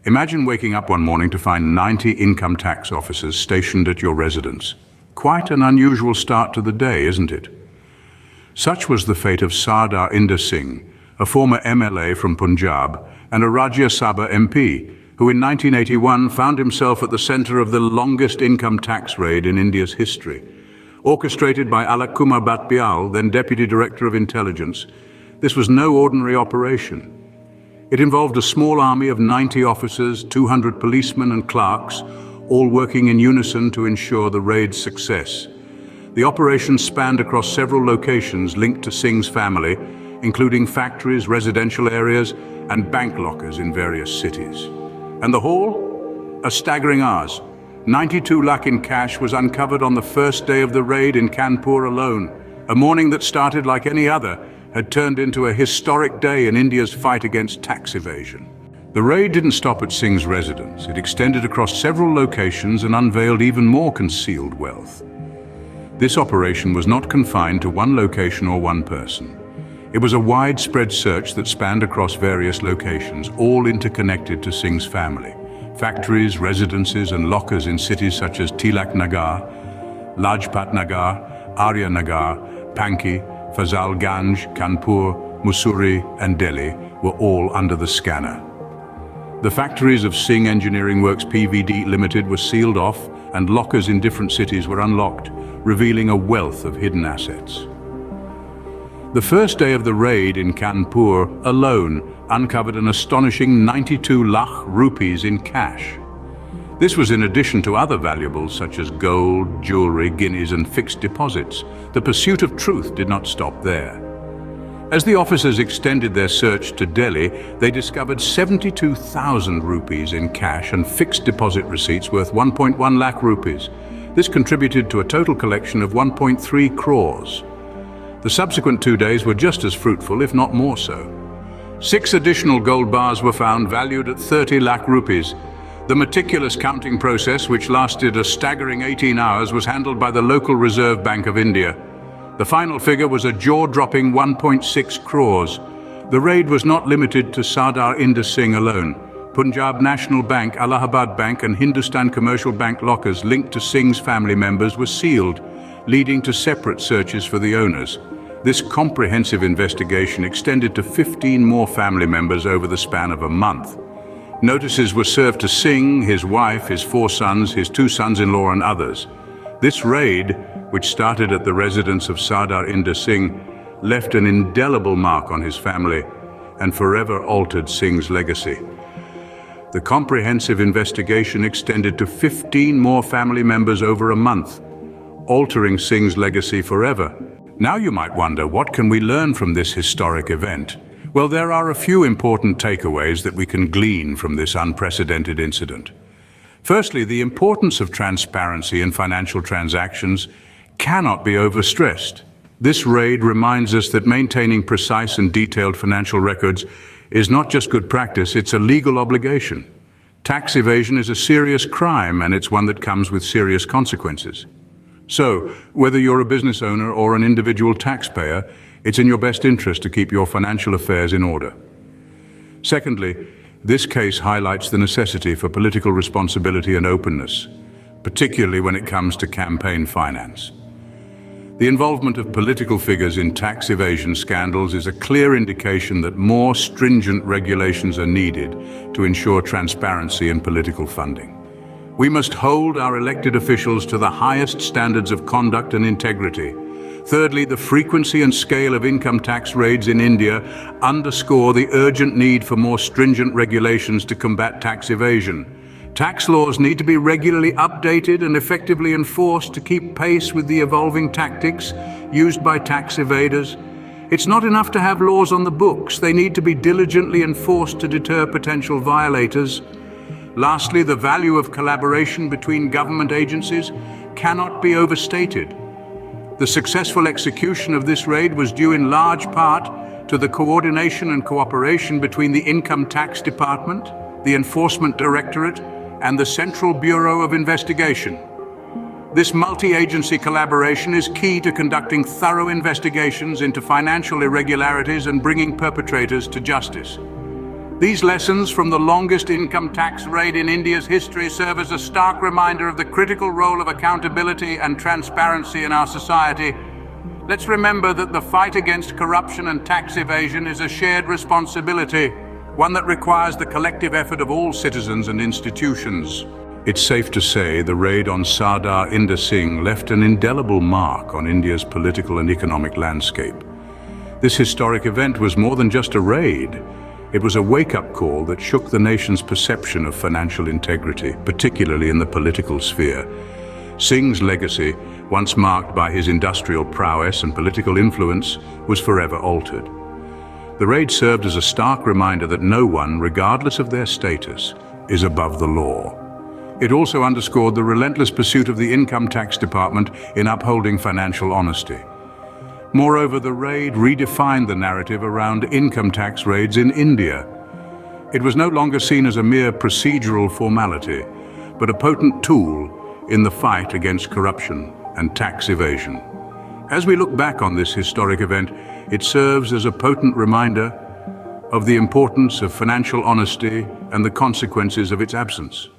Imagine waking up one morning to find 90 income tax officers stationed at your residence. Quite an unusual start to the day, isn't it? Such was the fate of Sardar Inder Singh, a former MLA from Punjab and a Rajya Sabha MP, who in 1981 found himself at the center of the longest income tax raid in India's history. Orchestrated by Alak Kumar Batpial, then Deputy Director of Intelligence, this was no ordinary operation. It involved a small army of 90 officers, 200 policemen and clerks, all working in unison to ensure the raid's success. The operation spanned across several locations linked to Singh's family, including factories, residential areas, and bank lockers in various cities. And the haul? A staggering hours. 92 lakh in cash was uncovered on the first day of the raid in Kanpur alone. A morning that started like any other had turned into a historic day in India's fight against tax evasion. The raid didn't stop at Singh's residence. It extended across several locations and unveiled even more concealed wealth. This operation was not confined to one location or one person. It was a widespread search that spanned across various locations, all interconnected to Singh's family. Factories, residences, and lockers in cities such as Tilak Nagar, Lajpat Nagar, Arya Nagar, Panki, Fazalganj, Kanpur, Mussoorie, and Delhi were all under the scanner. The factories of Singh Engineering Works PVD Limited were sealed off, and lockers in different cities were unlocked, revealing a wealth of hidden assets. The first day of the raid in Kanpur alone uncovered an astonishing 92 lakh rupees in cash. This was in addition to other valuables such as gold, jewelry, guineas, and fixed deposits. The pursuit of truth did not stop there. As the officers extended their search to Delhi, they discovered 72,000 rupees in cash and fixed deposit receipts worth 1.1 lakh rupees. This contributed to a total collection of 1.3 crores. The subsequent 2 days were just as fruitful, if not more so. 6 additional gold bars were found, valued at 30 lakh rupees. The meticulous counting process, which lasted a staggering 18 hours, was handled by the local Reserve Bank of India. The final figure was a jaw-dropping 1.6 crores. The raid was not limited to Sardar Inder Singh alone. Punjab National Bank, Allahabad Bank, and Hindustan Commercial Bank lockers linked to Singh's family members were sealed, leading to separate searches for the owners. This comprehensive investigation extended to 15 more family members over the span of a month. Notices were served to Singh, his wife, his 4 sons, his 2 sons-in-law, and others. This raid, which started at the residence of Sardar Inder Singh, left an indelible mark on his family and forever altered Singh's legacy. The comprehensive investigation extended to 15 more family members over a month, altering Singh's legacy forever. Now you might wonder, what can we learn from this historic event? Well, there are a few important takeaways that we can glean from this unprecedented incident. Firstly, the importance of transparency in financial transactions cannot be overstressed. This raid reminds us that maintaining precise and detailed financial records is not just good practice, it's a legal obligation. Tax evasion is a serious crime, and it's one that comes with serious consequences. So, whether you're a business owner or an individual taxpayer, it's in your best interest to keep your financial affairs in order. Secondly, this case highlights the necessity for political responsibility and openness, particularly when it comes to campaign finance. The involvement of political figures in tax evasion scandals is a clear indication that more stringent regulations are needed to ensure transparency in political funding. We must hold our elected officials to the highest standards of conduct and integrity. Thirdly, the frequency and scale of income tax raids in India underscore the urgent need for more stringent regulations to combat tax evasion. Tax laws need to be regularly updated and effectively enforced to keep pace with the evolving tactics used by tax evaders. It's not enough to have laws on the books. They need to be diligently enforced to deter potential violators. Lastly, the value of collaboration between government agencies cannot be overstated. The successful execution of this raid was due in large part to the coordination and cooperation between the Income Tax Department, the Enforcement Directorate, and the Central Bureau of Investigation. This multi-agency collaboration is key to conducting thorough investigations into financial irregularities and bringing perpetrators to justice. These lessons from the longest income tax raid in India's history serve as a stark reminder of the critical role of accountability and transparency in our society. Let's remember that the fight against corruption and tax evasion is a shared responsibility, one that requires the collective effort of all citizens and institutions. It's safe to say the raid on Sardar Inder Singh left an indelible mark on India's political and economic landscape. This historic event was more than just a raid. It was a wake-up call that shook the nation's perception of financial integrity, particularly in the political sphere. Singh's legacy, once marked by his industrial prowess and political influence, was forever altered. The raid served as a stark reminder that no one, regardless of their status, is above the law. It also underscored the relentless pursuit of the Income Tax Department in upholding financial honesty. Moreover, the raid redefined the narrative around income tax raids in India. It was no longer seen as a mere procedural formality, but a potent tool in the fight against corruption and tax evasion. As we look back on this historic event, it serves as a potent reminder of the importance of financial honesty and the consequences of its absence.